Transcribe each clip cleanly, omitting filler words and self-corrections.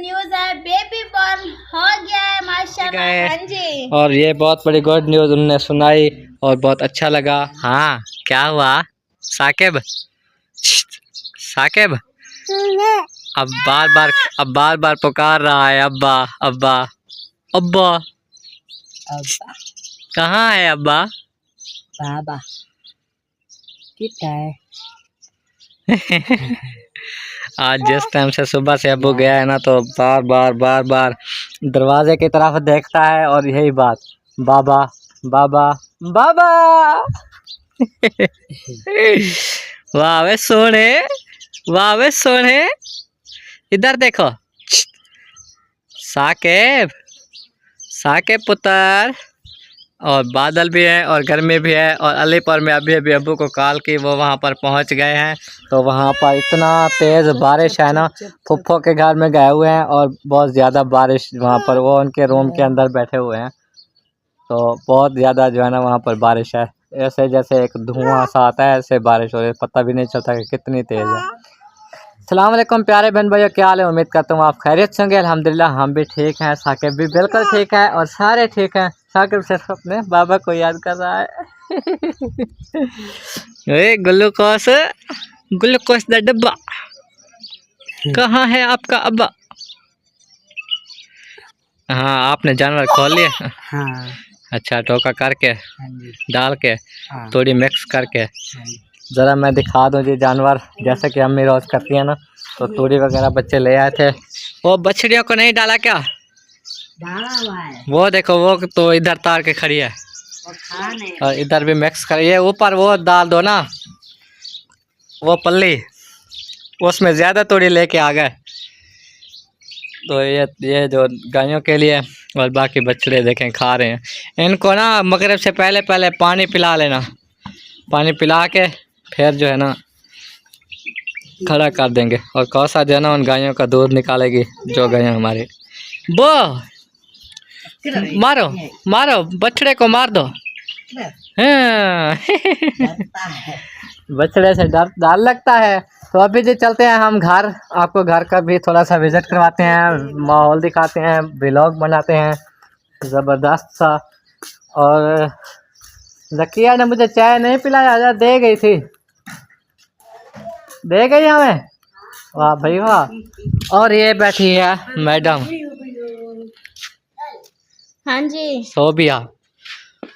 News है, baby born हो गया है माशाल्लाह। हाँ जी। और ये बहुत बड़ी गुड न्यूज उन्होंने सुनाई और बहुत अच्छा लगा। हाँ क्या हुआ साकिब? साकिब अब बार बार पुकार रहा है अब्बा अब्बा अब्बा। कहाँ है अब्बा? बाबा कितना है? आज जिस टाइम से सुबह से अब्बू गया है ना तो बार बार दरवाजे की तरफ देखता है और यही बात बाबा बाबा बाबा। वाह वे सोने, वाह वे सोने, इधर देखो। साकेब साकेब पुत्र। और बादल भी है और गर्मी भी है और अलीपुर में अभी अभी अब्बू को कॉल की, वो वहाँ पर पहुँच गए हैं। तो वहाँ पर इतना तेज़ बारिश है ना, फुफ्फो के घर में गए हुए हैं और बहुत ज़्यादा बारिश वहाँ पर, वो उनके रूम के अंदर बैठे हुए हैं। तो बहुत ज़्यादा जो है ना वहाँ पर बारिश है, ऐसे जैसे एक धुआं सा आता है ऐसे बारिश हो रही है, पता भी नहीं चलता कि कितनी तेज़ है। अस्सलाम वालेकुम प्यारे बहन भाइयों, क्या हाल है? उम्मीद करता हूँ आप खैरियत से होंगे। अल्हम्दुलिल्लाह हम भी ठीक हैं, साकिब भी बिल्कुल ठीक है और सारे ठीक हैं। साकिब सिर्फ अपने बाबा को याद कर रहा है। ग्लूकोस ग्लूकोस दा डब्बा कहाँ है आपका अब्बा? हाँ आपने जानवर खोल लिया? हाँ। अच्छा टोका करके डाल के हाँ। थोड़ी मिक्स करके ज़रा मैं दिखा दूँ जी जानवर, जैसे कि अम्मी रोज़ करती है ना। तो तूड़ी वगैरह बच्चे ले आए थे, वो बछड़ियों को नहीं डाला क्या? डाला हुआ है। वो देखो वो तो इधर तार के खड़ी है और इधर भी मिक्स कर, ये ऊपर वो डाल दो ना, वो पल्ली उसमें ज़्यादा तूड़ी लेके आ गए। तो ये जो गायों के लिए और बाकी बछड़े देखें खा रहे हैं। इनको ना मगरिब से पहले पहले पानी पिला लेना, पानी पिला के फिर जो है ना खड़ा कर देंगे और कौसा जो है ना उन गायों का दूध निकालेगी जो गायें हमारी। वो मारो मारो बछड़े को मार दो। हाँ। बछड़े से डर लगता है। तो अभी जी चलते हैं हम घर, आपको घर का भी थोड़ा सा विजिट करवाते हैं, माहौल दिखाते हैं, व्लॉग बनाते हैं ज़बरदस्त सा। और जकिया ने मुझे चाय नहीं पिलाया, यार दे गई थी, दे गई हमें। वाह भाई वाह। और ये बैठी है मैडम। हाँ जी सोबिया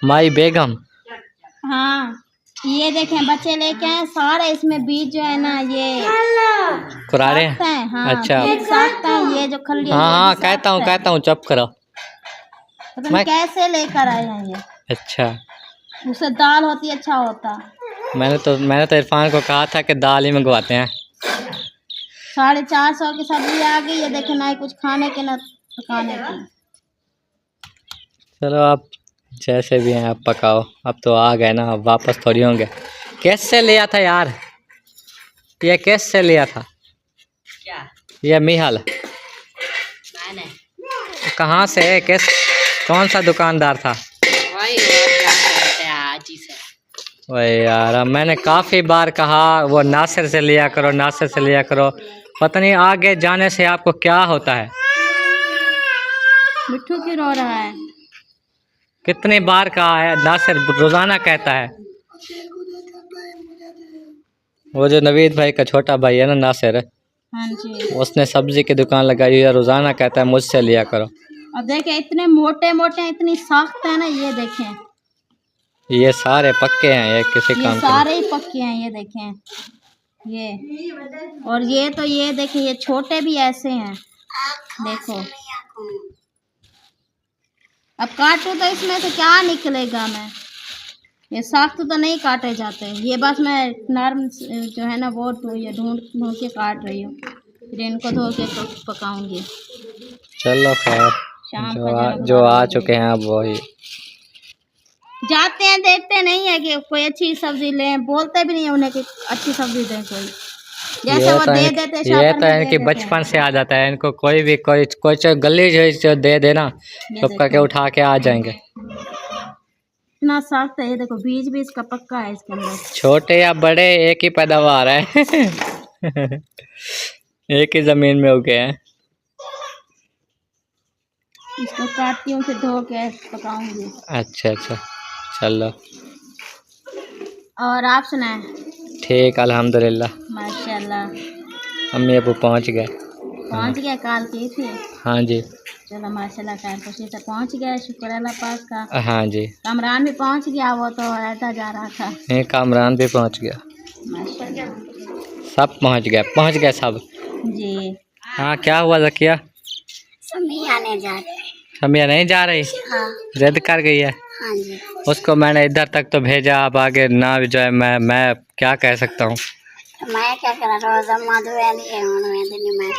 माई बेगम। हाँ ये देखें बच्चे लेके आए सारे, इसमें बीज जो है ना ये कुरारे हैं। हाँ अच्छा बीज साखता है, ये जो खली है हाँ ये हाँ भी कहता हूँ चुप करो। पता नहीं कैसे लेकर आए हैं ये। अच्छा उससे दाल होती अच्छा होता। मैंने तो इरफान को कहा था कि दाल ही मंगवाते हैं। 450 की सब्जी आ गई, ये देखे ना ही कुछ खाने के ना पकाने की। चलो आप जैसे भी हैं आप पकाओ, अब तो आ गए ना, अब वापस थोड़ी होंगे। कैसे लिया था यार ये, कैसे लिया था क्या? ये मिहल मैंने कहाँ से, किस कौन सा दुकानदार था? वही आजी से। वही यार, अब मैंने काफ़ी बार कहा वो नासिर से लिया करो, नासिर से लिया करो, पता नहीं आगे जाने से आपको क्या होता है। मिट्ठू क्यों रो रहा है? कितनी बार कहा है, नासिर रोज़ाना कहता है। वो जो नवीद भाई का छोटा भाई है ना नासिर, हाँ जी उसने सब्जी की दुकान लगाई है, रोज़ाना कहता है मुझसे लिया करो। और देखें इतने मोटे मोटे इतनी सख्त है ना, ये देखें ये सारे पक्के हैं, ये किसी ये काम सारे ही पक्के हैं, ये देखें ये। और ये तो ये देखें ये छोटे भी ऐसे हैं, देखो। अब काटूं तो इसमें से क्या निकलेगा? मैं ये सख्त तो नहीं काटे जाते, ये बस मैं नर्म जो है ना वो ये ढूंढ ढूंढ के काट रही हूँ, फिर इनको धो के पकाऊंगी। चलो खैर, शाम जो आ चुके हैं अब वही जाते हैं, देखते नहीं है कि कोई अच्छी सब्जी लें, बोलते भी नहीं है उन्हें कि अच्छी सब्जी दें कोई, जैसे वो दे देते। ये तो इनकी बचपन से आ जाता है, इनको कोई भी कोई गली जो दे देना चुप करके उठा के आ जाएंगे। इतना सख्त है, ये देखो बीज भी इसका पक्का है इसके अंदर। छोटे या बड़े एक ही पैदावार है। एक ही जमीन में उगे हैं। इसको काटती हूँ फिर धो के पकाऊंगी। अच्छा अच्छा, चलो और आप सुनाएं? ठीक, अल्हम्दुलिल्लाह। माशाल्लाह। अम्मी अबू पहुँच गए। पहुँच गया, काल की थी। हाँ जी। चलो माशाल्लाह, खैर खुशी से पहुँच गए, शुक्र अल्लाह पाक का। हाँ जी। कमरान भी पहुँच गया, वो तो रहता जा रहा था। नहीं, कामरान भी पहुँच गया, माशाल्लाह सब पहुँच गए सब। जी। हाँ, क्या हुआ ज़किया? समिया नहीं जा रहे। समिया नहीं जा रही? हाँ। जिद कर गई है। हाँ जी। उसको मैंने इधर तक तो भेजा, अब आगे ना भी जाए, मैं क्या कह सकता हूँ। मैं क्या करा, रोज अम्मा मैं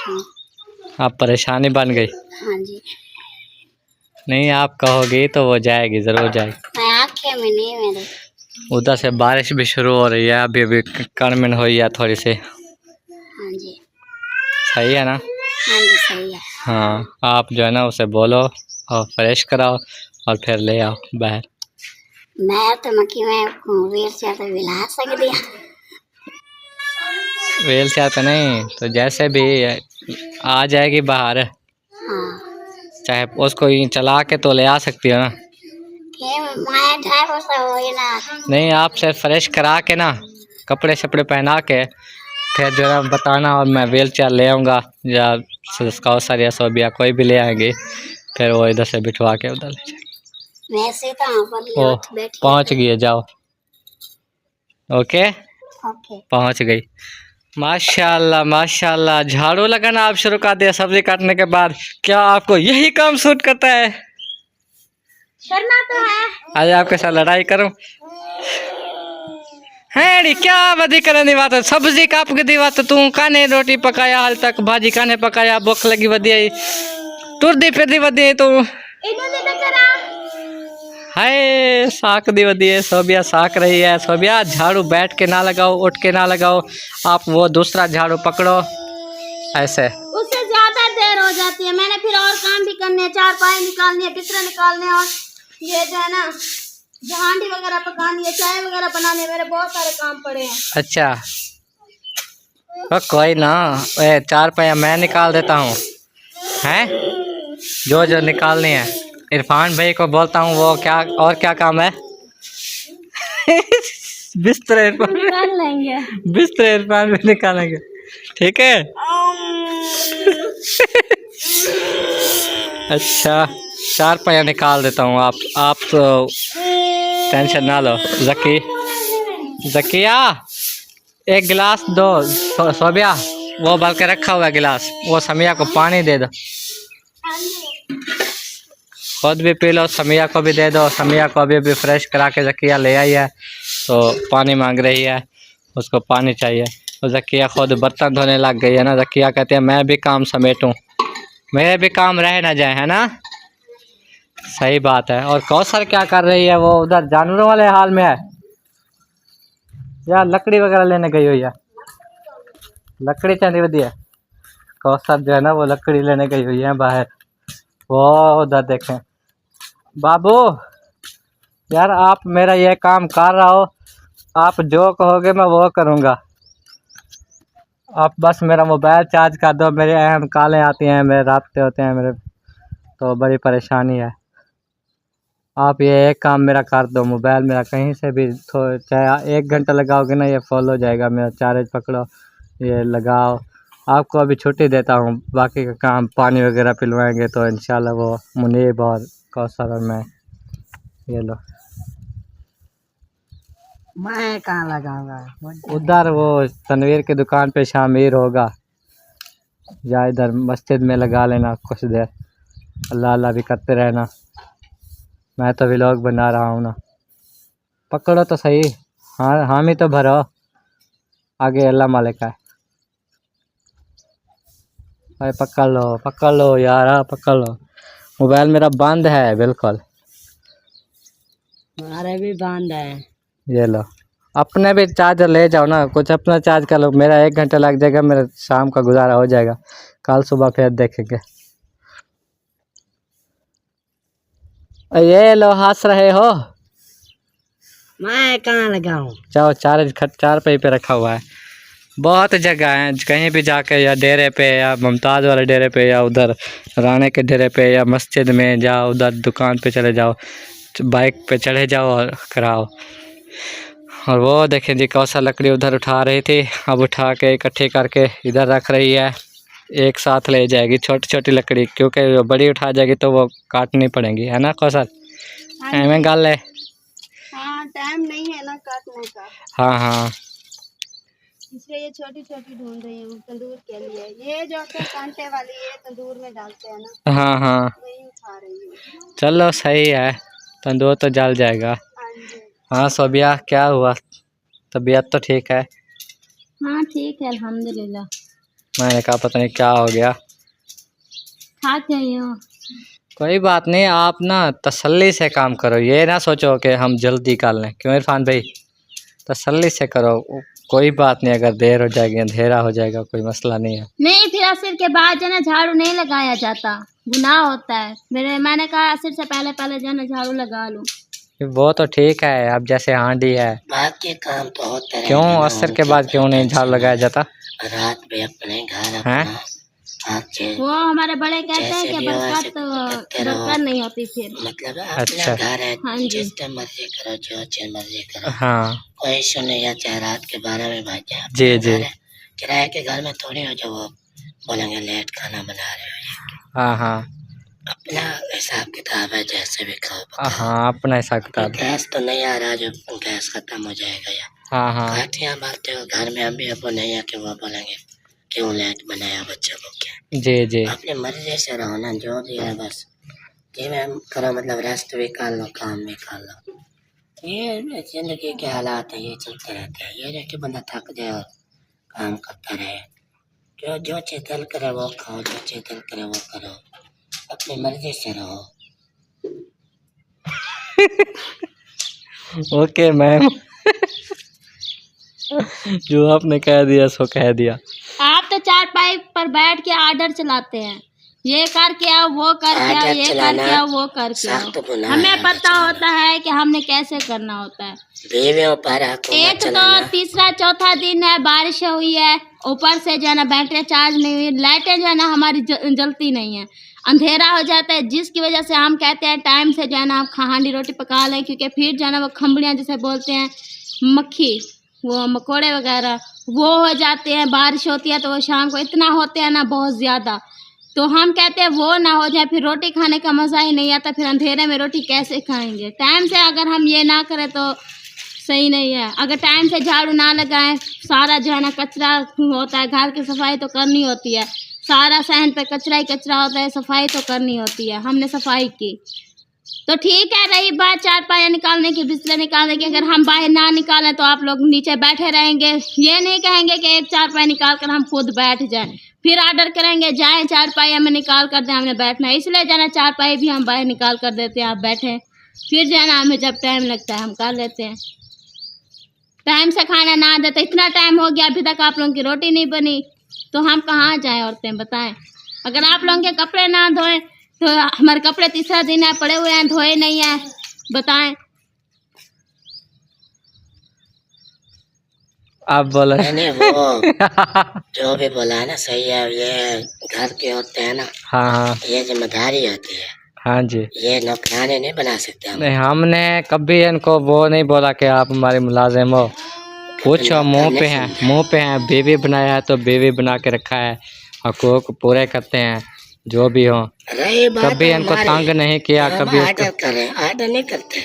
आप परेशानी बन गई। हाँ जी। नहीं, आप कहोगी तो वो जाएगी, ज़रूर जाएगी। मैं आँखें में नहीं मेरे। उधर से बारिश भी शुरू हो रही है, अभी कड़मिन हुई है थोड़ी सी। हाँ जी। सही है ना? हाँ जी सही है। हाँ, आप जो है ना उसे बोलो और फ्रेश कराओ और फिर ले आओ बाहर। मैं तो मक्की में व्हील चेयर पे बिला सकती हूँ। व्हील चेयर पे नहीं तो जैसे भी आ जाएगी बाहर, हाँ। चाहे उसको ही चला के तो ले आ सकती हो ना। नहीं, आप सिर्फ फ्रेश करा के ना, कपड़े शपड़े पहना के फिर जो है बताना, और मैं व्हील चेयर ले आऊँगा, या कौसर या सोबिया कोई भी ले आएंगे, फिर वो इधर से बिठवा के उधर ले जाएंगे। वैसे तो ओ, पहुँच गई है, जाओ। Okay, okay. पहुँच गई। माशाल्लाह माशाल्लाह, झाड़ू लगाना आप शुरू कर दिया सब्जी काटने के बाद। क्या आपको यही काम सूट करता है? करना तो है। आज आपके साथ लड़ाई करूं? है क्या बदी करने बात है, सब्जी काप के दी बात, तू काने रोटी पकाया हाल तक, भाजी काने पकाया, भूख लगी वधिया टुरदी फिरदी वधिया तू। हाय, साक दी वधिया सोबिया, साक रही है सोबिया। झाड़ू बैठ के ना लगाओ, उठ के ना लगाओ, आप वो दूसरा झाड़ू पकड़ो ऐसे। उससे ज्यादा देर हो जाती है, मैंने फिर और काम भी करने हैं, चारपाई निकालनी है, बिस्तर निकालने हैं, और ये जो है ना हांडी वगैरह पकानी है, चाय वगैरह बनानी है, मेरे बहुत सारे काम पड़े हैं। अच्छा, तो कोई ना, चार पैया मैं निकाल देता हूँ, हैं जो जो निकालनी है। इरफान भाई को बोलता हूँ, वो क्या और क्या काम है? बिस्तर इरफान निकाल लेंगे। बिस्तर इरफान भी निकालेंगे, ठीक है। अच्छा, चार पैया निकाल देता हूँ, आप तो टेंशन ना लो। जकिया एक गिलास दो, सोबिया वो भर के रखा हुआ गिलास, वो समिया को पानी दे दो, खुद भी पी लो, समिया को भी दे दो। समिया को अभी फ्रेश करा के जकिया ले आई है, तो पानी मांग रही है, उसको पानी चाहिए। तो जकिया खुद बर्तन धोने लग गई है ना। जकिया कहते हैं मैं भी काम समेटूं, मेरे भी काम रह ना जाए, है ना? सही बात है। और कौसर क्या कर रही है? वो उधर जानवरों वाले हाल में है या लकड़ी वगैरह लेने गई हुई है? लकड़ी चाहिए वधिया। कौसर जो है ना वो लकड़ी लेने गई हुई है बाहर। वो उधर देखें। बाबू यार, आप मेरा ये काम कर रहा हो, आप जो कहोगे मैं वो करूँगा। आप बस मेरा मोबाइल चार्ज कर दो, मेरे अहम कॉलें आती हैं, मेरे रास्ते होते हैं मेरे, तो बड़ी परेशानी है। आप ये एक काम मेरा कर दो, मोबाइल मेरा कहीं से भी चाहे 1 घंटा लगाओगे ना, ये फॉलो हो जाएगा मेरा। चार्ज पकड़ो, ये लगाओ। आपको अभी छुट्टी देता हूँ, बाकी का काम पानी वगैरह पिलवाएंगे तो इंशाल्लाह वो मुनीब और कौसर और मैं। ये लो। मैं कहाँ लगाऊंगा? उधर वो तनवीर की दुकान पे शामिर होगा, या इधर मस्जिद में लगा लेना कुछ देर, अल्लाह अल्लाह भी करते रहना। मैं तो व्लॉग बना रहा हूँ ना। पकड़ो तो सही, हाँ हामी तो भरो, आगे अल्लाह मालिक है। अरे पकड़ लो यार, पकड़ लो। मोबाइल मेरा बंद है बिल्कुल। हमारे भी बंद है। ये लो, अपने भी चार्जर ले जाओ ना, कुछ अपना चार्ज कर लो। मेरा 1 घंटा लग जाएगा, मेरा शाम का गुजारा हो जाएगा, कल सुबह फिर देखेंगे। ये लो, हंस रहे हो? मैं कहाँ लगाऊं? जाओ, चार्ज 4 पे रखा हुआ है, बहुत जगह हैं, कहीं भी जाके या डेरे पे या मुमताज़ वाले डेरे पे या उधर राणे के डेरे पे या मस्जिद में जाओ, उधर दुकान पे चले जाओ, बाइक पे चढ़े जाओ और कराओ। और वो देखें जी कौन सा लकड़ी उधर उठा रही थी, अब उठा के इकट्ठी करके इधर रख रही है, एक साथ ले जाएगी छोटी छोटी लकड़ी, क्योंकि वो बड़ी उठा जाएगी तो वो काटनी पड़ेगी, है ना कौशल? एवं गल है। हाँ, टाइम नहीं है ना काटने का, हाँ हाँ, इसलिए ये छोटी छोटी ढूंढ रही हूँ तंदूर के लिए। ये जो कि कांटे वाली ये तंदूर में डालते हैं ना, हाँ हाँ, वही उठा रही हूँ। चलो सही है, तंदूर तो जल जाएगा। हाँ जी, हाँ सोबिया, क्या हुआ? तबीयत तो ठीक है? हाँ ठीक है अल्हम्दुलिल्लाह। मैंने कहा पता नहीं क्या हो गया। खा के आई हूँ। कोई बात नहीं, आप ना तसल्ली से काम करो, ये ना सोचो कि हम जल्दी कर लें, क्यों इरफान भाई? तसल्ली से करो, कोई बात नहीं, अगर देर हो जाएगी अंधेरा हो जाएगा कोई मसला नहीं है। नहीं, फिर असर के बाद जो ना झाड़ू नहीं लगाया जाता, गुनाह होता है। मैंने कहा असर से पहले पहले जो ना झाड़ू लगा लूँ। वो तो ठीक है, अब जैसे हांडी है, बाकी काम तो होते हैं, क्यों असर के बाद क्यों नहीं झाड़ू लगाया जाता? रात में अपने घर हैं? वो हमारे बड़े कहते हैं कि बरकत नहीं होती फिर। मतलब अच्छा। घर है, हाँ जी, जिस टाइम मर्जी करो, जो मर्जी करो, हाँ कोई इशू नहीं है, चाहे रात के 12 में बज जाए। जी जी, किराए के घर में थोड़ी हो जो वो बोलेंगे लेट खाना बना रहे हो। हाँ हाँ अपना हिसाब किताब है, जैसे भी खाओ पकाओ। हाँ, अपना हिसाब किताब। गैस तो नहीं आ रहा, जो गैस खत्म हो जाएगा या हाँ हाँ, पार्टियाँ बांटते हो घर में, अभी अब नहीं है कि वो बोलेंगे क्यों लेट बनाया बच्चों को, क्या जी जी, अपनी मर्जी से रहो ना, जो दिया है बस जी मैम करो, मतलब रेस्ट भी कर लो, काम भी कर लो। ये जिंदगी के हालात है, ये चलते रहते हैं। ये नहीं कि बंदा थक जाए और काम करता रहे। जो चीज दिल करे वो खाओ, जो चीज दिल करे वो करो, अपनी मर्जी से रहो। ओके मैम, जो आपने कह दिया सो कह दिया। आप तो चारपाई पर बैठ के ऑर्डर चलाते हैं, ये कर के आओ, वो कर के आओ, ये कर के आओ, वो कर के आओ। हमें पता होता है कि हमने कैसे करना होता है। एक तो तीसरा चौथा दिन है, बारिश हुई है, ऊपर से जो है ना बैटरी चार्ज नहीं हुई, लाइटें जो है ना हमारी जलती नहीं है, अंधेरा हो जाता है, जिसकी वजह से हम कहते हैं टाइम से जो है ना आप हांडी रोटी पका लें, क्योंकि फिर जो है ना वो खंबड़ियाँ जिसे बोलते हैं, मक्खी, वो मकोड़े वगैरह वो हो जाते हैं। बारिश होती है तो वो शाम को इतना होते हैं ना, बहुत ज़्यादा, तो हम कहते हैं वो ना हो जाए, फिर रोटी खाने का मज़ा ही नहीं आता, फिर अंधेरे में रोटी कैसे खाएंगे? टाइम से अगर हम ये ना करें तो सही नहीं है। अगर टाइम से झाड़ू ना लगाएं, सारा जो है ना कचरा होता है, घर की सफाई तो करनी होती है, सारा सहन पे कचरा ही कचरा होता है, सफाई तो करनी होती है। हमने सफाई की तो ठीक है। रही बात चारपाई निकालने की, बिस्तर निकालने की, अगर हम बाहर ना निकालें तो आप लोग नीचे बैठे रहेंगे, ये नहीं कहेंगे कि एक चारपाई निकाल कर हम खुद बैठ जाएं, फिर ऑर्डर करेंगे जाएं चारपाई हमें निकाल कर दें, हमने बैठना है। इसलिए जाना चारपाई भी हम बाहर निकाल कर देते हैं, आप बैठें, फिर जाना हमें जब टाइम लगता है हम कर लेते हैं। टाइम से खाना ना देते, इतना टाइम हो गया अभी तक आप लोगों की रोटी नहीं बनी, तो हम कहाँ जाएं औरतें, बताएं। अगर आप लोगों के कपड़े ना धोएं तो हमारे कपड़े तीसरा दिन है पड़े हुए हैं, धोए नहीं है, बताएं। आप बोलो। नहीं वो जो भी बोला है ना सही है, ये घर के होते हैं ना, हाँ हाँ, ये जिम्मेदारी होती है। हाँ जी, ये नौकरानी नहीं बना सकते हम। नहीं हमने कभी इनको वो नहीं बोला कि आप हमारे मुलाजिम हो, पूछो मुंह पे हैं, बीवी बनाया है तो बीवी बना के रखा है, हकूक पूरे करते हैं जो भी हो, कभी इनको तंग नहीं किया, कभी ऑर्डर कर रहे हैं, ऑर्डर नहीं करते,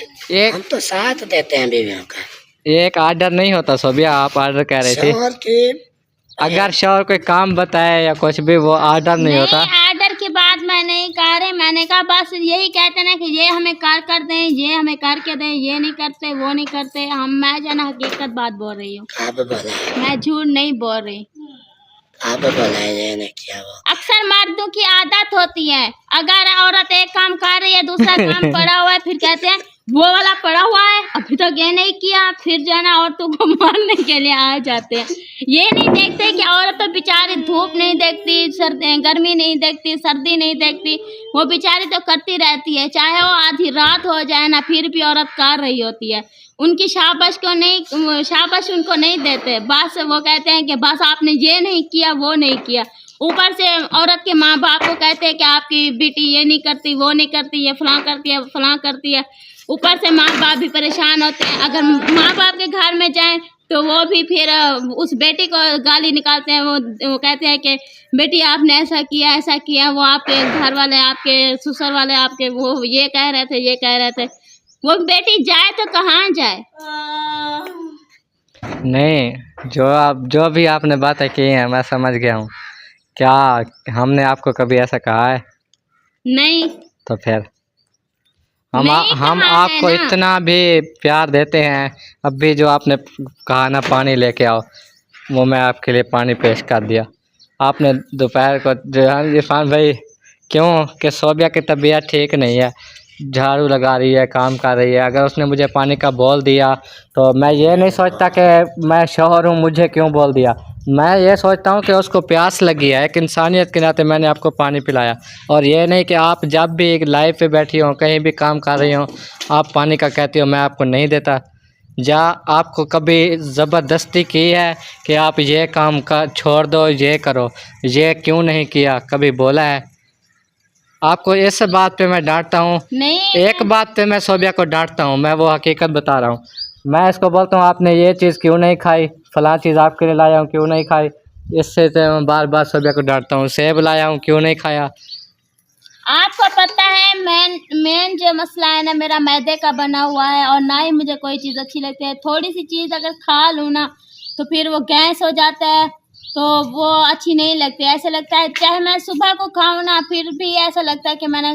हम तो साथ देते हैं बीवियों का। एक ऑर्डर नहीं होता सोबिया, आप ऑर्डर कह रहे थे, अगर शौहर कोई काम बताए या कुछ भी वो ऑर्डर नहीं होता। ऑर्डर की बात मैं नहीं कह रही, मैंने कहा बस यही कहते ना कि ये हमें कर दें, ये हमें करके दें, ये नहीं करते वो नहीं करते। मैं जो ना हकीकत बात बोल रही हूँ, मैं झूठ नहीं बोल रही। आप बोला ये नहीं किया वो। अक्सर मर्दों की आदत होती है, अगर औरत एक काम कर रही है दूसरा काम पड़ा हुआ है, फिर कहते हैं वो वाला पड़ा हुआ है अभी तक ये नहीं किया, फिर जो है ना औरतों को मारने के लिए आ जाते हैं। ये नहीं देखते कि औरतों बेचारी धूप नहीं देखती, गर्मी नहीं देखती, सर्दी नहीं देखती, वो बेचारी तो करती रहती है, चाहे वो आधी रात हो जाए ना, फिर भी औरत कर रही होती है। उनकी शाबाश उनको नहीं देते, बस वो कहते हैं कि बस आपने ये नहीं किया, वो नहीं किया। ऊपर से औरत के माँ बाप को कहते हैं कि आपकी बेटी ये नहीं करती, वो नहीं करती, ये फलां करती है, फलां करती है। ऊपर से माँ बाप भी परेशान होते हैं। अगर माँ बाप के घर में जाएं तो वो भी फिर उस बेटी को गाली निकालते हैं। वो कहते हैं कि बेटी आपने ऐसा किया, वो आपके घर वाले, आपके ससुर वाले आपके वो ये कह रहे थे। वो बेटी जाए तो कहाँ जाए? नहीं, जो भी आपने बातें की हैं मैं समझ गया हूँ। क्या हमने आपको कभी ऐसा कहा है? नहीं, तो फिर हम नहीं हम कहा है आपको ना। इतना भी प्यार देते हैं। अब भी जो आपने कहा ना पानी लेके आओ, वो मैं आपके लिए पानी पेश कर दिया। आपने दोपहर को जो है इरफान भाई, क्यों कि सोबिया की तबीयत ठीक नहीं है, झाड़ू लगा रही है, काम कर रही है। अगर उसने मुझे पानी का बोल दिया तो मैं ये नहीं सोचता कि मैं शौहर हूँ, मुझे क्यों बोल दिया। मैं ये सोचता हूँ कि उसको प्यास लगी है, एक इंसानियत के नाते मैंने आपको पानी पिलाया। और ये नहीं कि आप जब भी एक लाइफ पे बैठी हो, कहीं भी काम कर रही हो, आप पानी का कहती हो मैं आपको नहीं देता। या आपको कभी ज़बरदस्ती की है कि आप ये काम का छोड़ दो, ये करो, ये क्यों नहीं किया, कभी बोला है? आपको इस बात पे मैं डांटता हूँ, नहीं, एक बात पे मैं सोबिया को डांटता हूँ, मैं वो हकीकत बता रहा हूँ। मैं इसको बोलता हूँ आपने ये चीज़ क्यों नहीं खाई, फलां चीज़ आपके लिए लाया हूँ क्यों नहीं खाई। इससे तो मैं बार बार सोबिया को डांटता हूँ, सेब लाया हूँ क्यों नहीं खाया। आपको पता है मेन जो मसला है ना, मेरा मैदे का बना हुआ है और ना ही मुझे कोई चीज़ अच्छी लगती है। थोड़ी सी चीज़ अगर खा लूँ ना तो फिर वो गैस हो जाता है, तो वो अच्छी नहीं लगती। ऐसा लगता है चाहे मैं सुबह को खाऊं ना, फिर भी ऐसा लगता है कि मैंने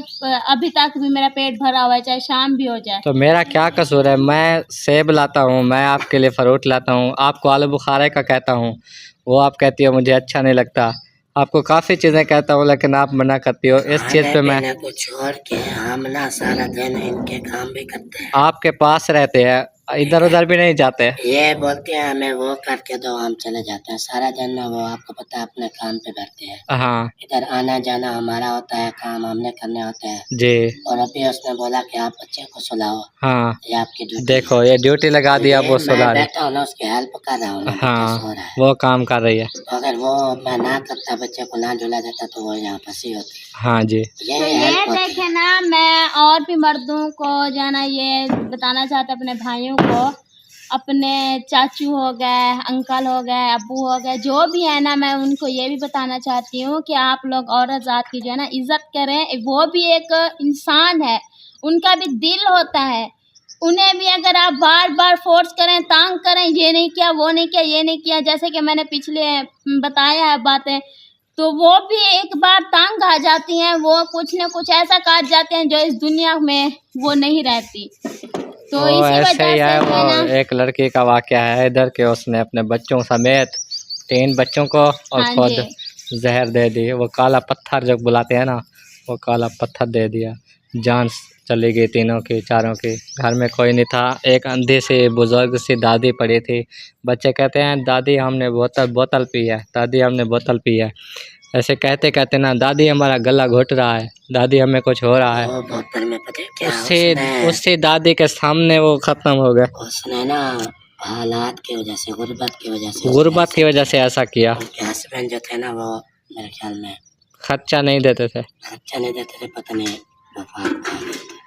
अभी तक भी मेरा पेट भरा हुआ है, चाहे शाम भी हो जाए। तो मेरा क्या कसूर है? मैं सेब लाता हूँ, मैं आपके लिए फ़रूट लाता हूँ, आपको आलू बुखारे का कहता हूँ, वो आप कहती हो मुझे अच्छा नहीं लगता। आपको काफ़ी चीज़ें कहता हूँ लेकिन आप मना करती हो। इस चीज़ पे मैं खाने को छोड़ के हम ना सारा दिन इनके काम भी करते हैं। आपके पास रहते हैं, इधर उधर भी नहीं जाते। ये बोलते हैं हमें वो करके दो, हम चले जाते हैं। सारा दिन ना वो आपको पता है अपने काम पे बैठते हैं। हाँ इधर आना जाना हमारा होता है, काम हमने करने होता है। जी। और अभी उसने बोला कि आप बच्चे को सुलाओ, हाँ ये आपकी ड्यूटी। देखो ये ड्यूटी लगा दिया, वो सुला मैं रही। बैठा हूँ ना, उसकी हेल्प कर रहा हूँ ना, बच्चा हाँ सो रहा है। वो काम कर रही है। तो अगर वो मैं ना करता, बच्चे को ना झुला देता, तो वो यहाँ फंसी होती। हाँ जी। तो ये देखे ना, मैं और भी मर्दों को जो है ना ये बताना चाहते अपने भाइयों को, अपने चाचू हो गए, अंकल हो गए, अब्बू हो गए, जो भी है ना, मैं उनको ये भी बताना चाहती हूँ कि आप लोग औरत ज़ात की जो है ना इज़्ज़त करें। वो भी एक इंसान है, उनका भी दिल होता है। उन्हें भी अगर आप बार बार फोर्स करें, तांग करें, ये नहीं किया, वो नहीं किया, ये नहीं किया, जैसे कि मैंने पिछले बताया है बातें, तो वो भी एक बार तांग आ जाती हैं। वो कुछ न कुछ ऐसा काट जाते हैं जो इस दुनिया में वो नहीं रहती। तो वो इसी ऐसे वजह ही से है। है वो ना। एक लड़की का वाकया है इधर के, उसने अपने बच्चों समेत 3 बच्चों को और हाँ खुद जी, जहर दे दी। वो काला पत्थर जो बुलाते हैं ना, वो काला पत्थर दे दिया। जान चली गई तीनों की, चारों की। घर में कोई नहीं था, एक अंधी सी बुजुर्ग सी दादी पड़ी थी। बच्चे कहते हैं दादी हमने बोतल पी है, दादी हमने बोतल पी है। ऐसे कहते कहते ना दादी हमारा गला घुट रहा है, दादी हमें कुछ हो रहा है। वो बोतल में पता है क्या उससे दादी के सामने वो ख़त्म हो गए। उसने ना हालात की वजह से, गुर्बत की वजह से, गुर्बत की वजह से ऐसा किया। उनके हस्बैंड जो थे ना, वो मेरे ख्याल में खर्चा नहीं देते थे। खर्चा नहीं देते थे, पता नहीं वफात पा गए थे।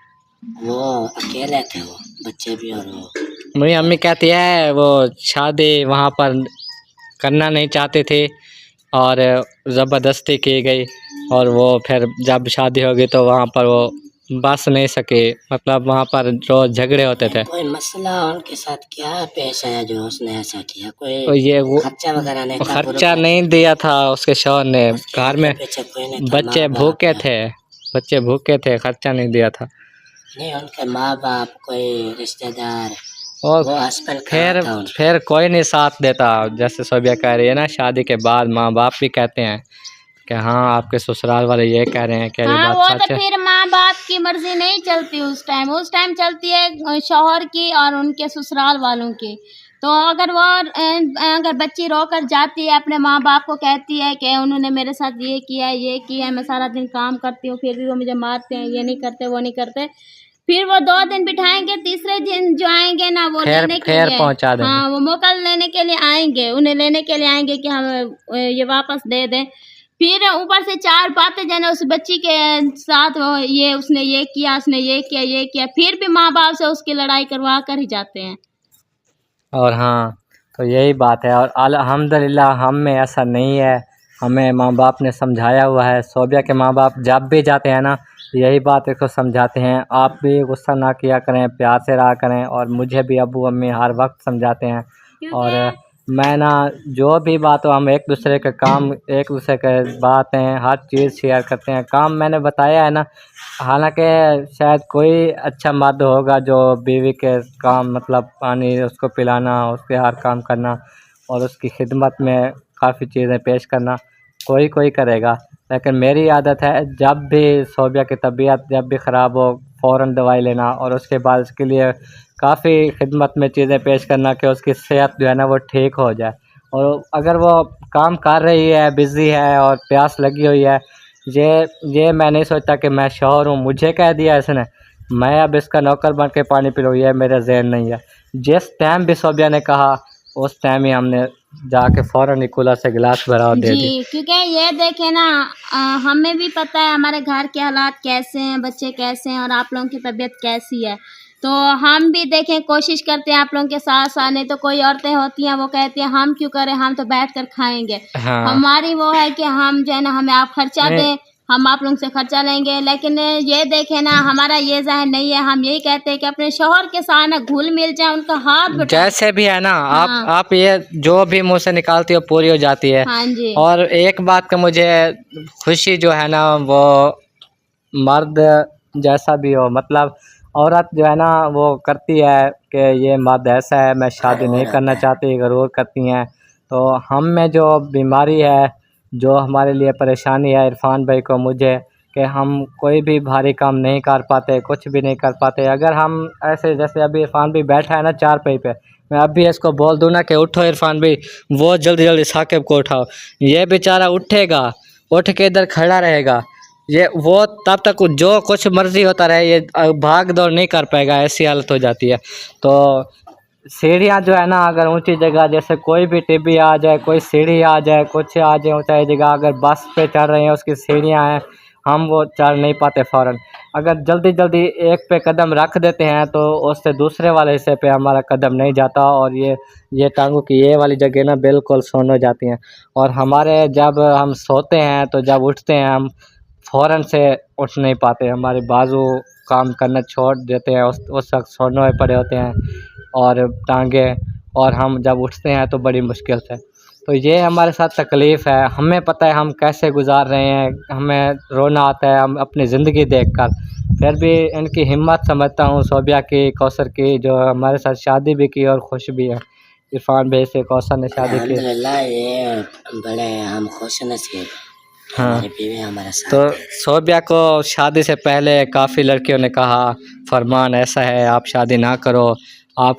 वो अकेले थे, वो बच्चे भी। और वो मेरी अम्मी कहती है वो शादी वहाँ पर करना नहीं चाहते थे और ज़बरदस्ती की गई, और वो फिर जब शादी हो गई तो वहाँ पर वो बस नहीं सके। मतलब वहाँ पर रोज़ झगड़े होते थे। कोई मसला उनके साथ क्या पेश आया जो उसने ऐसा किया? कोई और ये वो खर्चा वगैरह नहीं था? खर्चा नहीं दिया था उसके शौहर ने। घर में पीछे कोई नहीं था? बच्चे माँ भूखे बाप? थे, बच्चे भूखे थे, खर्चा नहीं दिया था। नहीं, उनके माँ बाप, कोई रिश्तेदार, और वो हस्बैंड कहाँ था उनका? फिर कोई नहीं साथ देता। जैसे सोबिया कह रही है ना, शादी के बाद माँ बाप भी कहते हैं कि हाँ आपके ससुराल वाले ये कह रहे हैं, क्या ये हाँ, बात वो सच तो है? फिर माँ बाप की मर्जी नहीं चलती उस टाइम चलती है शौहर की और उनके ससुराल वालों की। तो अगर बच्ची रोकर जाती है, अपने माँ बाप को कहती है कि उन्होंने मेरे साथ ये किया है, मैं सारा दिन काम करती हूँ, फिर भी वो मुझे मारते हैं, ये नहीं करते, वो नहीं करते, फिर वो 2 दिन बिठाएंगे, तीसरे दिन जो आएंगे ना वो लेने के लिए पहुंचा देंगे। हाँ, वो मौका लेने के लिए आएंगे, उन्हें लेने के लिए आएंगे कि हम ये वापस दे दें। फिर ऊपर से 4 बातें जो है ना उस बच्ची के साथ, ये उसने ये किया, उसने ये किया, फिर भी माँ बाप से उसकी लड़ाई करवा कर ही जाते हैं। और हाँ, तो यही बात है। और अल्हम्दुलिल्लाह हम में ऐसा नहीं है, हमें माँ बाप ने समझाया हुआ है। सोबिया के माँ बाप जब भी जाते हैं ना, यही बात इसको समझाते हैं, आप भी गुस्सा ना किया करें, प्यार से रहा करें। और मुझे भी अब्बू अम्मी हर वक्त समझाते हैं। और मैं ना जो भी बात हो, हम एक दूसरे के काम, एक दूसरे के बातें, हर चीज़ शेयर करते हैं। काम मैंने बताया है ना, हालांकि शायद कोई अच्छा मर्द होगा जो बीवी के काम, मतलब पानी उसको पिलाना, उसके हर काम करना और उसकी खिदमत में काफ़ी चीज़ें पेश करना, कोई करेगा। लेकिन मेरी आदत है, जब भी सोबिया की तबीयत जब भी ख़राब हो, फ़ौरन दवाई लेना और उसके बाद उसके लिए काफ़ी खिदमत में चीज़ें पेश करना कि उसकी सेहत जो है ना वो ठीक हो जाए। और अगर वो काम कर रही है, बिज़ी है और प्यास लगी हुई है, ये मैं नहीं सोचता कि मैं शौहर हूँ, मुझे कह दिया इसने, मैं अब इसका नौकर बन के पानी पिलाऊँ, ये मेरा ज़हन नहीं है। जिस टाइम भी सोबिया ने कहा, उस टाइम ही हमने जाके फ़ौरन ही कूलर से गिलास भरा और दे दी। जी, क्योंकि ये देखें ना, हमें भी पता है हमारे घर के हालात कैसे हैं, बच्चे कैसे हैं और आप लोगों की तबीयत कैसी है। तो हम भी देखें, कोशिश करते हैं आप लोगों के साथ, नहीं तो कोई औरतें होती हैं वो कहती हैं हम क्यों करें, हम तो बैठ कर खाएंगे। हाँ, हमारी वो है कि हम जो है ना, हमें आप खर्चा दें, हम आप लोगों से खर्चा लेंगे। लेकिन ये देखें ना, हमारा ये ज़हन नहीं है, हम यही कहते हैं कि अपने शौहर के साथ ना घुल मिल जाए, उनका हाथ बटाएं। जैसे भी है ना, हाँ। आप ये जो भी मुँह से निकालती हो पूरी हो जाती है। हाँ जी। और एक बात का मुझे खुशी जो है ना, वो मर्द जैसा भी हो, मतलब औरत जो है ना वो करती है कि ये मर्द ऐसा है, मैं शादी नहीं करना चाहती, गरूर करती हैं। तो हम में जो बीमारी है, जो हमारे लिए परेशानी है इरफान भाई को, मुझे, कि हम कोई भी भारी काम नहीं कर पाते, कुछ भी नहीं कर पाते। अगर हम ऐसे, जैसे अभी इरफान भाई बैठा है ना चारपाई पे, मैं अभी इसको बोल दूँ ना कि उठो इरफान भाई, वो जल्दी जल्दी साकिब को उठाओ, ये बेचारा उठेगा, उठ के इधर खड़ा रहेगा, ये वो तब तक जो कुछ मर्जी होता रहे, ये भाग दौड़ नहीं कर पाएगा, ऐसी हालत हो जाती है। तो सीढ़ियाँ जो है ना, अगर ऊंची जगह, जैसे कोई भी टिब्बी आ जाए, कोई सीढ़ी आ जाए, कुछ आ जाए ऊंचाई जगह, अगर बस पे चढ़ रहे हैं, उसकी सीढ़ियाँ हैं, हम वो चढ़ नहीं पाते फ़ौरन। अगर जल्दी जल्दी एक पे कदम रख देते हैं तो उससे दूसरे वाले हिस्से पे हमारा कदम नहीं जाता, और ये टांगों की ये वाली जगह ना बिल्कुल सुन्न हो जाती हैं। और हमारे जब हम सोते हैं, तो जब उठते हैं हम फ़ौरन से उठ नहीं पाते, हमारे बाजू काम करना छोड़ देते हैं, उस वक्त सोने में पड़े होते हैं और टांगे, और हम जब उठते हैं तो बड़ी मुश्किल से। तो ये हमारे साथ तकलीफ़ है, हमें पता है हम कैसे गुजार रहे हैं, हमें रोना आता है हम अपनी ज़िंदगी देखकर। फिर भी इनकी हिम्मत समझता हूँ, सोबिया की, कौसर की, जो हमारे साथ शादी भी की और खुश भी है। इरफान भाई से कौसर ने शादी की। अल्हम्दुलिल्लाह, ये बड़े हम खुश नसीब, हाँ। हमारी बीवी हमारे साथ तो है। सोबिया को शादी से पहले काफ़ी लड़कियों ने कहा, फरमान ऐसा है, आप शादी ना करो, आप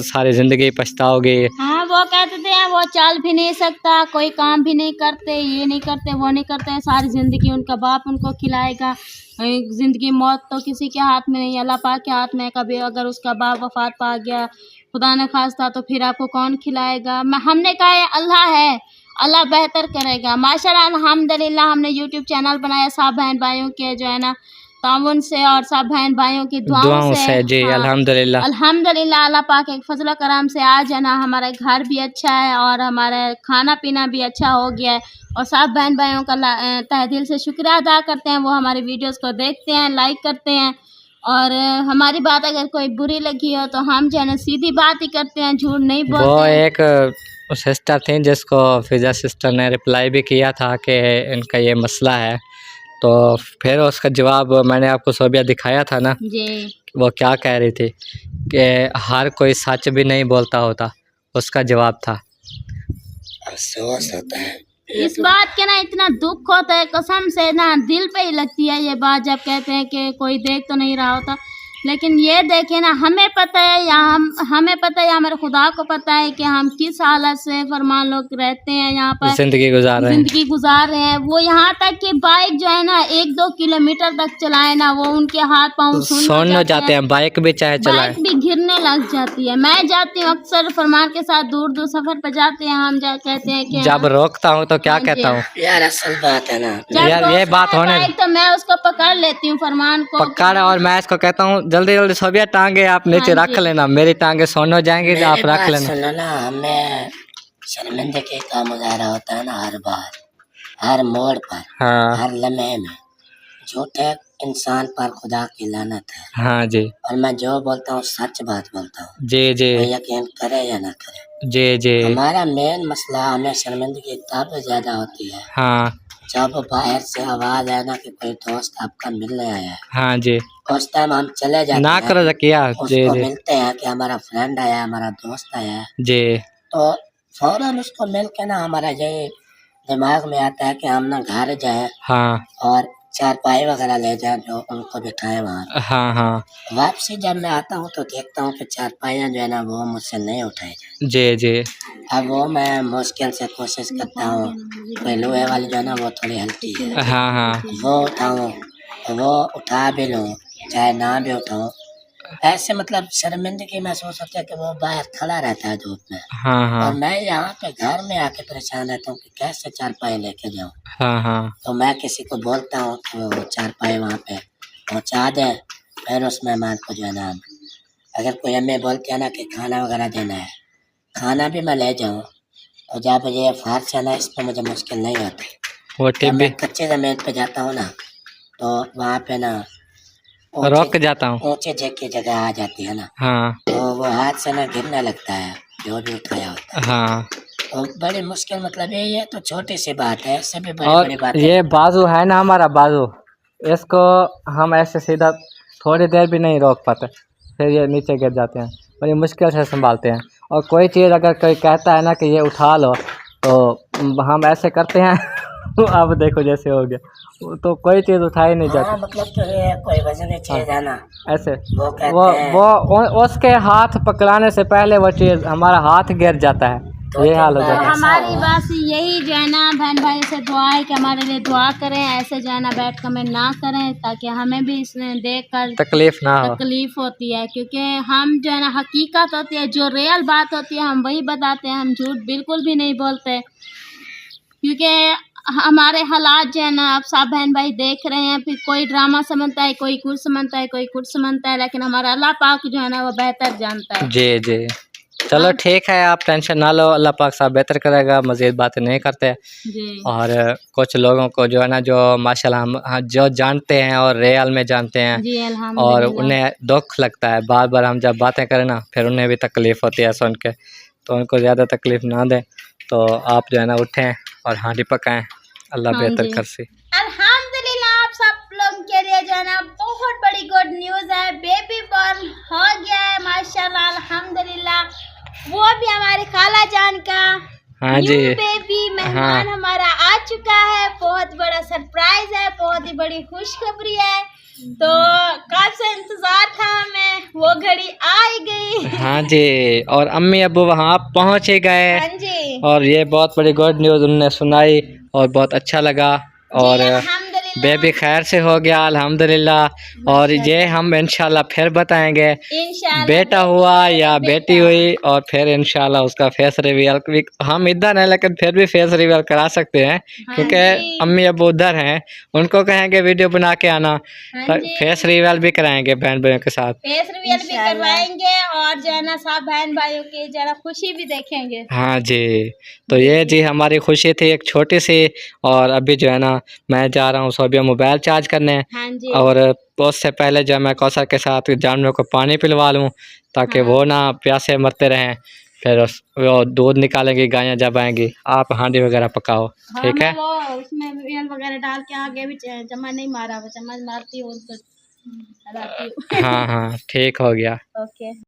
सारी ज़िंदगी पछताओगे। हाँ, वो कहते थे वो चल भी नहीं सकता, कोई काम भी नहीं करते, ये नहीं करते, वो नहीं करते, सारी ज़िंदगी उनका बाप उनको खिलाएगा। ज़िंदगी मौत तो किसी के हाथ में नहीं, अल्लाह पाक के हाथ में है। कभी अगर उसका बाप वफ़ात पा गया, खुदा न खास्ता, तो फिर आपको कौन खिलाएगा। हमने कहा है अल्लाह है, अल्लाह बेहतर करेगा। माशाल्लाह अल्हम्दुलिल्लाह, हमने यूट्यूब चैनल बनाया सब बहन भाइयों के जो है ना ताउन से और सब बहन भाइयों की दुआओं से। जी, हाँ, अल्हम्दुलिल्लाह। अल्हम्दुलिल्लाह, अल्लाह पाक के फजल करम से आज है ना हमारा घर भी अच्छा है और हमारा खाना पीना भी अच्छा हो गया है। और सब बहन भाइयों का तहे दिल से शुक्रिया अदा करते हैं, वो हमारी वीडियोस को देखते हैं, लाइक करते हैं। और हमारी बात अगर कोई बुरी लगी हो तो हम जो है ना सीधी बात ही करते हैं, झूठ नहीं बोलते वो हैं। एक सिस्टर थी जिसको फिजा सिस्टर ने रिप्लाई भी किया था कि इनका ये मसला है, तो फिर उसका जवाब मैंने आपको सोबिया दिखाया था ना, जी, वो क्या कह रही थी कि हर कोई सच भी नहीं बोलता होता, उसका जवाब था। अफसोस होता है इस बात के ना इतना दुख होता है, कसम से ना दिल पे ही लगती है ये बात, जब कहते हैं कि कोई देख तो नहीं रहा होता। लेकिन ये देखे ना, हमें पता है या हमें पता है या हमारे खुदा को पता है कि हम किस हालत से फरमान लोग रहते हैं यहाँ पर, जिंदगी गुजार रहे हैं। जिंदगी गुजार रहे हैं। वो यहाँ तक कि बाइक जो है ना 1-2 किलोमीटर तक चलाए ना, वो उनके हाथ पाँव सुन जाते हैं, बाइक भी चाहे चलाए, बाइक भी गिरने लग जाती है। मैं जाती हूँ अक्सर फरमान के साथ, दूर दूर सफर पर जाते हैं हम, कहते हैं कि जब रोकता हूँ तो क्या हाँ जी। कहता हूँ, यार असल बात है ना, जब यार ये बात होने बाइक तो मैं उसको पकड़ लेती हूँ फरमान को, पकड़, और मैं इसको कहता हूँ जल्दी जल्दी सोबिया टांगे आप नीचे हाँ रख जी। लेना, मेरी टांगे सोन हो जाएंगी तो आप मेरी रख बात लेना। सुनो ना, हमें शर्मिंदगी का मुजाहरा होता है ना हर बार, हर मोड़ पर, हाँ हर लम्हे में। झूठे इंसान पर खुदा की लानत है। हाँ जी और मैं जो बोलता हूँ सच बात बोलता हूँ, जी जी कोई यकीन करे या ना करे। जी जी। हमारा मेन मसला, हमें शर्मिंदगी तब ज्यादा होती है हाँ जब बाहर से आवाज आए ना कि कोई दोस्त आपका मिलने आया है। हाँ जी, उस टाइम हम चले जाते ना हैं, करो जकिया। जी उसको जी मिलते हैं कि हमारा फ्रेंड आया, हमारा दोस्त आया है, जी तो फौरन उसको मिल के ना हमारा यही दिमाग में आता है कि हम ना घर जाएं हाँ और चारपाई वगैरह ले जाएं, जो उनको बिठाएं वहाँ। हाँ हाँ वापसी जब मैं आता हूँ तो देखता हूँ कि चारपाइयाँ जो है ना वो मुझसे नहीं उठाई जाए। जी जी अब वो मैं मुश्किल से कोशिश करता हूँ, कोई लोहे वाली जो है ना वो थोड़ी हल्की है, हाँ हाँ वो उठाऊँ, वो उठा भी लूँ चाहे ना भी उठाऊँ। ऐसे मतलब शर्मिंदगी महसूस होती है कि वो बाहर खड़ा रहता है धूप में, हाँ और हाँ मैं यहाँ पे घर में आके परेशान रहता हूँ कि कैसे चारपाई लेके जाऊँ। हाँ हाँ तो मैं किसी को बोलता हूँ कि वो चारपाई वहाँ पे पहुँचा दे, फिर उस मेहमान को जो है ना, अगर कोई हमें बोलते हैं ना कि खाना वगैरह देना है, खाना भी मैं ले जाऊँ, और जब ये फारस है ना इस पर मुझे मुश्किल नहीं होती। वो जब टिप भी मैं कच्चे ज़मीन पे जाता हूँ ना, तो वहाँ पे ना रोक जाता हूँ। ऊँचे की जगह आ जाती है ना, हाँ तो वो हाथ से ना गिरने लगता है जो भी उठाया होता है। हाँ, तो बड़ी मुश्किल, मतलब ये तो छोटी सी बात है, इससे भी बड़ी और बड़ी बात ये बाजू है ना हमारा बाजू, इसको हम ऐसे सीधा थोड़ी देर भी नहीं रोक पाते, फिर ये नीचे गिर जाते हैं, बड़ी मुश्किल से संभालते हैं। और कोई चीज़ अगर कोई कहता है ना कि ये उठा लो तो हम ऐसे करते हैं अब देखो जैसे हो गया, तो कोई चीज़ उठाई नहीं हाँ, जाती। मतलब तो ये कोई वजन चीज है ना, ऐसे वो कहते हैं वो उसके हाथ पकड़ाने से पहले वो चीज़ हमारा हाथ गिर जाता है, ये हाल हो तो जाता है। हमारी बस यही जो है ना बहन भाई से दुआ है कि हमारे लिए दुआ करें, ऐसे जो है ना बैठ कमेंट ना करें, ताकि हमें भी इसमें देख कर तकलीफ ना हो। तकलीफ होती है, क्योंकि हम जो है ना हकीकत होती है, जो रियल बात होती है हम वही बताते हैं, हम झूठ बिल्कुल भी नहीं बोलते, क्योंकि हमारे हालात जो है ना आप सब बहन भाई देख रहे हैं। फिर कोई ड्रामा समझता है, कोई कुछ समझता है, कोई कुछ समझता है, लेकिन हमारा अल्लाह पाक जो है ना वो बेहतर जानता है। जी जी, चलो ठीक है, आप टेंशन ना लो, अल्लाह पाक साहब बेहतर करेगा, मज़ीद बातें नहीं करते। जी और कुछ लोगों को जो है ना, जो माशाल्लाह हम जो जानते हैं और रियल में जानते हैं, जी और अल्हम्दुलिल्लाह। उन्हें दुख लगता है बार बार हम जब बातें करें ना, फिर उन्हें भी तकलीफ़ होती है सुन के, तो उनको ज़्यादा तकलीफ़ ना दें। तो आप जो है ना उठें और हांडी पकाएं, अल्लाह हाँ बेहतर जी। करसी। अल्हम्दुलिल्लाह, आप सब लोग के लिए जो है ना बहुत बड़ी गुड न्यूज़ है, बेबी बॉर्न हो गया है माशाल्लाह अल्हम्दुलिल्लाह। वो भी हमारे खाला जान का हाँ न्यू जी, बेबी मेहमान हमारा आ चुका है। बहुत बड़ा सरप्राइज है, बहुत ही बड़ी खुशखबरी है, तो कब से इंतजार था हमें, वो घड़ी आ ही गई। हाँ जी, और अम्मी अब्बू वहाँ पहुँच ही गए, हाँ जी और ये बहुत बड़ी गुड न्यूज़ उन्होंने सुनाई और बहुत अच्छा लगा। और अल्हम्दुलिल्लाह। बेबी खैर से हो गया अल्हम्दुलिल्लाह। और ये हम इंशाल्लाह फिर बताएंगे इंशाल्लाह बेटा हुआ या बेटी हुई, और फिर इंशाल्लाह उसका फेस रिवील भी हम इधर हैं, लेकिन फिर भी फेस रिवील करा सकते हैं, हाँ क्योंकि जी। अम्मी अब्बू उधर हैं, उनको कहेंगे वीडियो बना के आना, हाँ जी। फेस रिवील भी कराएंगे बहन भाइयों के साथ। फेस रिवील भी करवाएंगे, और जो है ना सब बहन भाइयों की जो है ना खुशी भी देखेंगे। हाँ जी, तो ये जी हमारी खुशी थी एक छोटी सी। और अभी जो है ना मैं जा रहा हूँ सोबिया मोबाइल चार्ज करने, हाँ जी। और उससे पहले जो मैं कौसर के साथ जानवरों को पानी पिलवा लूँ, ताकि हाँ। वो ना प्यासे मरते रहें। फिर वो दूध निकालेंगी गायें जब आएंगी। आप हांडी वगैरह पकाओ, हाँ, ठीक मैं है? वो उसमें रियल वगैरह डाल के आगे भी चम्मच नहीं मारा, वो चम्मच मारती हूँ उसको हलाती हूँ। हाँ हाँ, ठीक हो गया। ओके।